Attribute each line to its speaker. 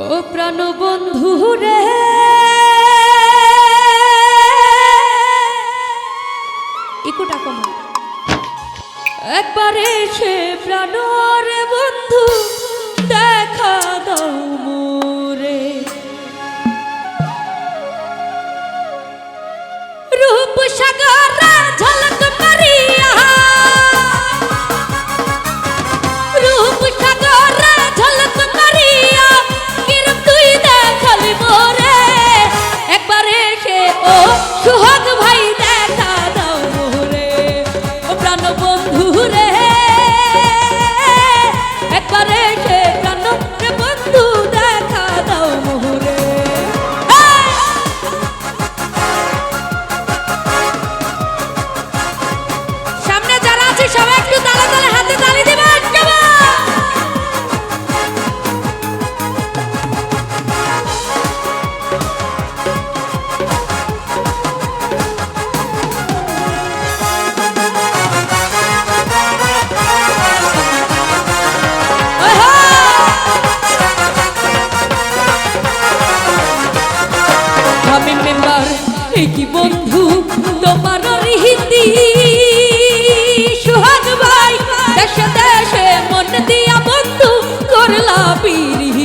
Speaker 1: ও প্রাণ বন্ধু রে, ইকুটা কম একবার এসে প্রাণ রে বন্ধু দেখা দাও মোরে। রূপ সাগর ঝলক মারিয়া, রূপ সাগর ঝলক মারিয়া কিরম তুই দেখালি মোরে। একবার এসে ও সুহাগ ভাই দেখা দাও মোরে। ও প্রাণ বন্ধু রে, একবার এসে প্রাণ রে বন্ধু দেখা দাও মোরে। সামনে যারা আছে সবাই একটু তালে তালে হাতে তালি দিবেন। আমি মেম্বার কি বন্ধু তোমার রীতি, সুহাগ ভাই দেশে দেশে মন দিয়া বন্ধু করলা পিরি।